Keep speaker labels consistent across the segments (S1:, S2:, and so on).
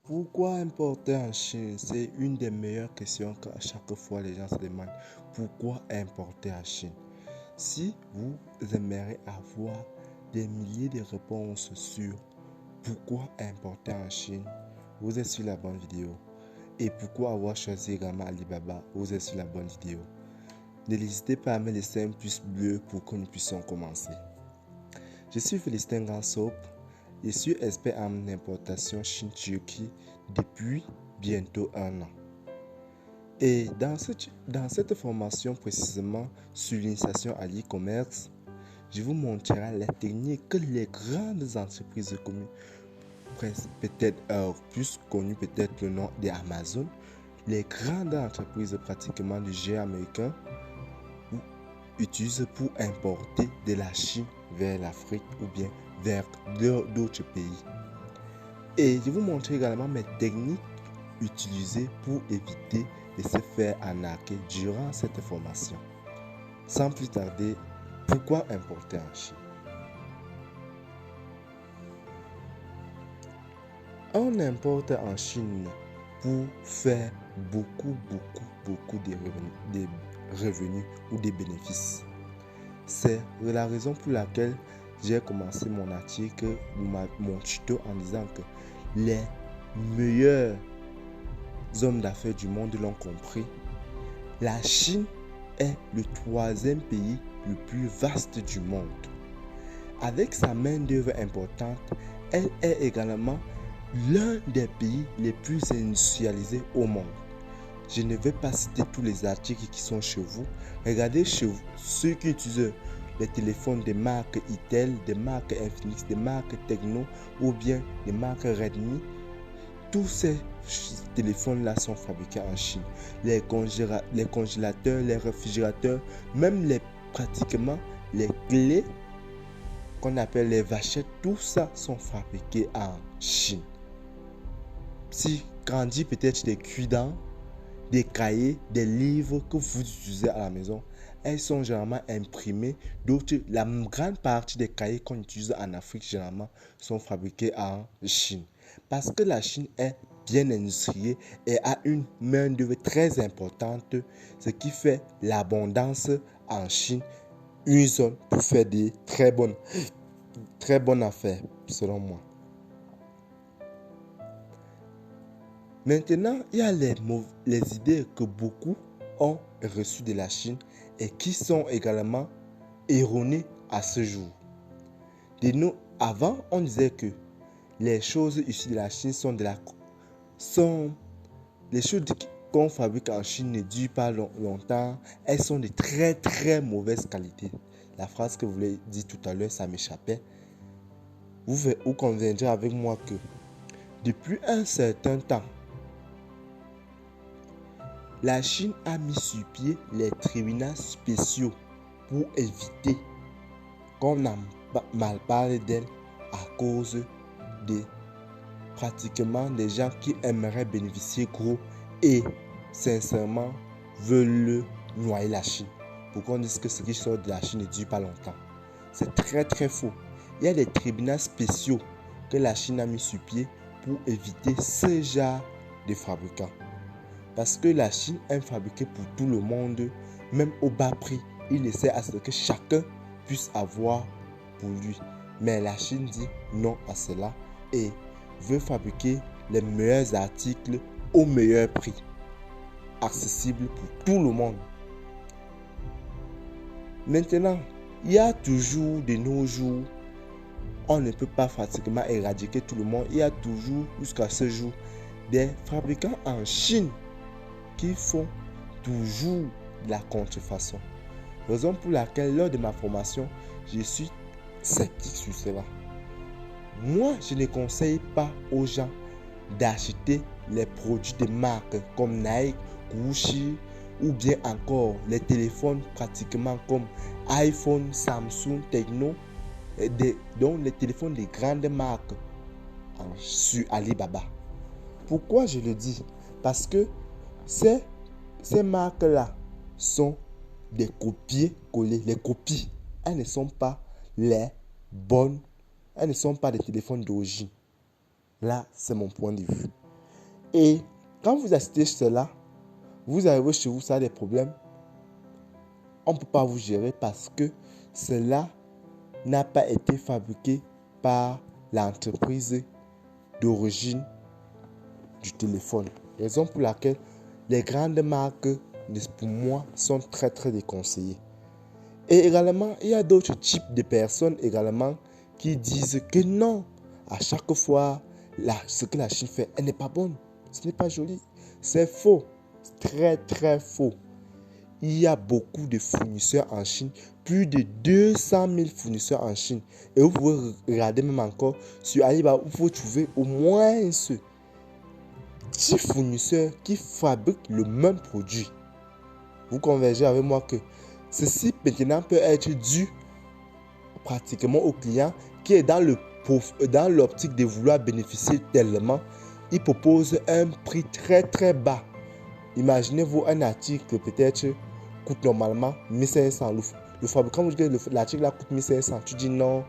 S1: Pourquoi importer en Chine? C'est une des meilleures questions qu'à chaque fois les gens se demandent. Pourquoi importer en Chine? Si vous aimeriez avoir des milliers de réponses sur pourquoi importer en Chine, vous êtes sur la bonne vidéo. Et pourquoi avoir choisi également Alibaba, vous êtes sur la bonne vidéo. N'hésitez pas à me laisser un pouce bleu pour que nous puissions commencer. Je suis Félicien Gansop. Je suis expert en importation Chine-Turquie depuis bientôt 1 an. Et dans cette formation précisément sur l'initiation à l'e-commerce, je vous montrerai les techniques que les grandes entreprises communes, peut-être plus connues peut-être le nom d'Amazon, les grandes entreprises pratiquement du géant américain utilisent pour importer de la Chine vers l'Afrique ou bien vers d'autres pays. Et je vous montrer également mes techniques utilisées pour éviter de se faire arnaquer durant cette formation. Sans plus tarder, pourquoi importer en Chine? On importe en Chine pour faire beaucoup de revenus ou des bénéfices. C'est la raison pour laquelle j'ai commencé mon article, mon tuto en disant que les meilleurs hommes d'affaires du monde l'ont compris. La Chine est le 3e pays le plus vaste du monde. Avec sa main-d'œuvre importante, elle est également l'un des pays les plus industrialisés au monde. Je ne vais pas citer tous les articles qui sont chez vous. Regardez chez vous ceux qui utilisent les téléphones des marques Itel, des marques Infinix, des marques Tecno ou bien des marques Redmi. Tous ces téléphones-là sont fabriqués en Chine. Les congélateurs, les réfrigérateurs, même pratiquement les clés qu'on appelle les vachettes, tout ça sont fabriqués en Chine. Si grandit peut-être des cuidants, des cahiers, des livres que vous utilisez à la maison, elles sont généralement imprimées. D'autres, la grande partie des cahiers qu'on utilise en Afrique généralement sont fabriqués en Chine. Parce que la Chine est bien industrielle et a une main-d'œuvre très importante, ce qui fait l'abondance en Chine une zone pour faire des très bonnes affaires, selon moi. Maintenant, il y a les idées que beaucoup ont reçues de la Chine et qui sont également erronées à ce jour. Avant, on disait que les choses issues de la Chine les choses qu'on fabrique en Chine ne durent pas longtemps. Elles sont de très mauvaise qualité. La phrase que vous voulez dire tout à l'heure, ça m'échappait. Vous conviendrez avec moi que depuis un certain temps, la Chine a mis sur pied les tribunaux spéciaux pour éviter qu'on en mal parle d'elle à cause de pratiquement des gens qui aimeraient bénéficier gros et sincèrement veulent noyer la Chine. Pourquoi on dit que ce qui sort de la Chine ne dure pas longtemps? C'est très faux. Il y a des tribunaux spéciaux que la Chine a mis sur pied pour éviter ce genre de fabricants. Parce que la Chine aime fabriquer pour tout le monde, même au bas prix. Il essaie à ce que chacun puisse avoir pour lui. Mais la Chine dit non à cela et veut fabriquer les meilleurs articles au meilleur prix, accessible pour tout le monde. Maintenant, il y a toujours de nos jours, on ne peut pas pratiquement éradiquer tout le monde. Il y a toujours, jusqu'à ce jour, des fabricants en Chine qui font toujours de la contrefaçon. Raison pour laquelle, lors de ma formation, je suis sceptique sur cela. Moi, je ne conseille pas aux gens d'acheter les produits de marques comme Nike, Gucci ou bien encore les téléphones pratiquement comme iPhone, Samsung, Tecno, donc les téléphones des grandes marques sur Alibaba. Pourquoi je le dis? Parce que ces marques-là sont des copier-coller. Les copies, elles ne sont pas les bonnes. Elles ne sont pas des téléphones d'origine. Là, c'est mon point de vue. Et quand vous achetez cela, vous arrivez chez vous, ça a des problèmes. On ne peut pas vous gérer parce que cela n'a pas été fabriqué par l'entreprise d'origine du téléphone. Raison pour laquelle les grandes marques, pour moi, sont très déconseillées. Et également, il y a d'autres types de personnes également qui disent que non, à chaque fois, ce que la Chine fait, elle n'est pas bonne. Ce n'est pas joli. C'est faux. Très faux. Il y a beaucoup de fournisseurs en Chine, plus de 200 000 fournisseurs en Chine. Et vous pouvez regarder même encore sur Alibaba, vous pouvez trouver au moins 10 fournisseurs qui fabriquent le même produit. Vous convergez avec moi que ceci maintenant peut être dû pratiquement au client qui est dans l'optique de vouloir bénéficier tellement. Il propose un prix très bas. Imaginez-vous un article peut-être coûte normalement 1500. Le fabricant vous dit que l'article là coûte 1500. Tu dis non.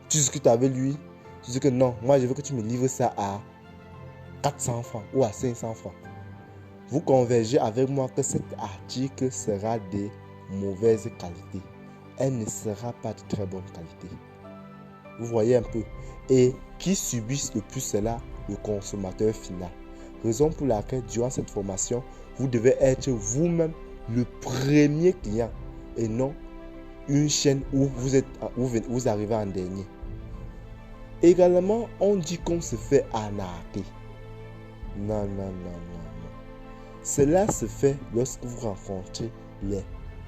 S1: Tu discutes avec lui. Tu dis que non, moi je veux que tu me livres ça à 400 francs ou à 500 francs. Vous convergez avec moi que cet article sera de mauvaise qualité. Elle ne sera pas de très bonne qualité. Vous voyez un peu. Et qui subissent le plus cela? Le consommateur final. Raison pour laquelle durant cette formation, vous devez être vous-même le premier client et non une chaîne où vous arrivez en dernier. Également, on dit qu'on se fait arnaquer. Non. Cela se fait lorsque vous rencontrez les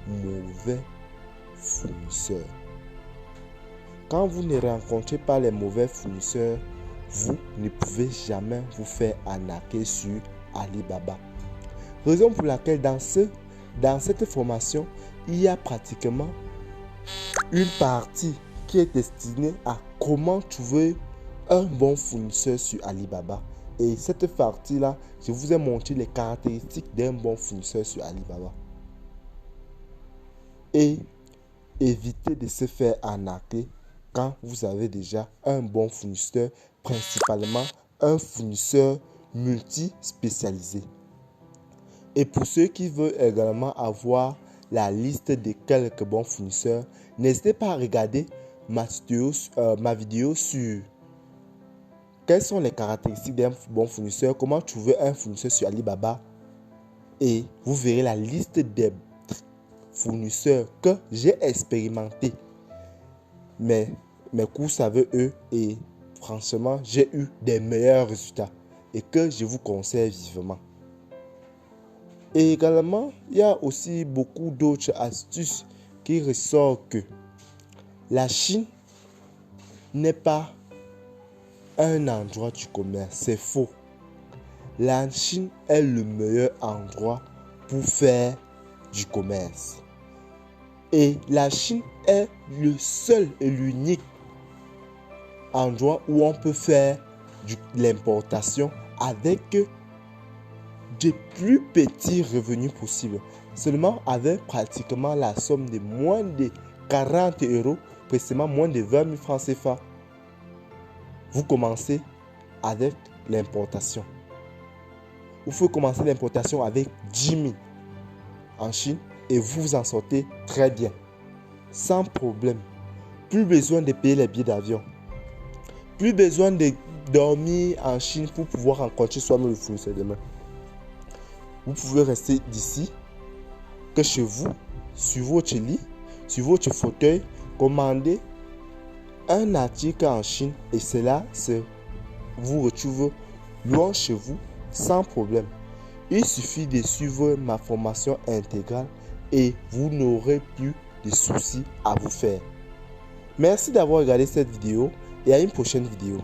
S1: mauvais fournisseurs. Quand vous ne rencontrez pas les mauvais fournisseurs, vous ne pouvez jamais vous faire arnaquer sur Alibaba. Raison pour laquelle dans cette formation, il y a pratiquement une partie qui est destinée à comment trouver un bon fournisseur sur Alibaba. Et cette partie-là, je vous ai montré les caractéristiques d'un bon fournisseur sur Alibaba. Et évitez de se faire arnaquer quand vous avez déjà un bon fournisseur, principalement un fournisseur multi-spécialisé. Et pour ceux qui veulent également avoir la liste de quelques bons fournisseurs, n'hésitez pas à regarder ma vidéo sur quelles sont les caractéristiques d'un bon fournisseur, comment trouver un fournisseur sur Alibaba. Et vous verrez la liste des fournisseurs que j'ai expérimenté. Mes courses avec eux et franchement, j'ai eu des meilleurs résultats et que je vous conseille vivement. Et également, il y a aussi beaucoup d'autres astuces qui ressortent que la Chine n'est pas un endroit du commerce. C'est faux. La Chine est le meilleur endroit pour faire du commerce. Et la Chine est le seul et l'unique endroit où on peut faire de l'importation avec des plus petits revenus possibles. Seulement avec pratiquement la somme de moins de 40 euros, précisément moins de 20 000 francs CFA. Vous commencez avec l'importation. Vous pouvez commencer l'importation avec 10 000 en Chine et vous vous en sortez très bien. Sans problème. Plus besoin de payer les billets d'avion. Plus besoin de dormir en Chine pour pouvoir rencontrer soi-même le fournisseur demain. Vous pouvez rester d'ici, que chez vous, sur votre lit, sur votre fauteuil, commander un article en Chine et cela vous retrouve loin chez vous sans problème. Il suffit de suivre ma formation intégrale et vous n'aurez plus de soucis à vous faire. Merci d'avoir regardé cette vidéo et à une prochaine vidéo.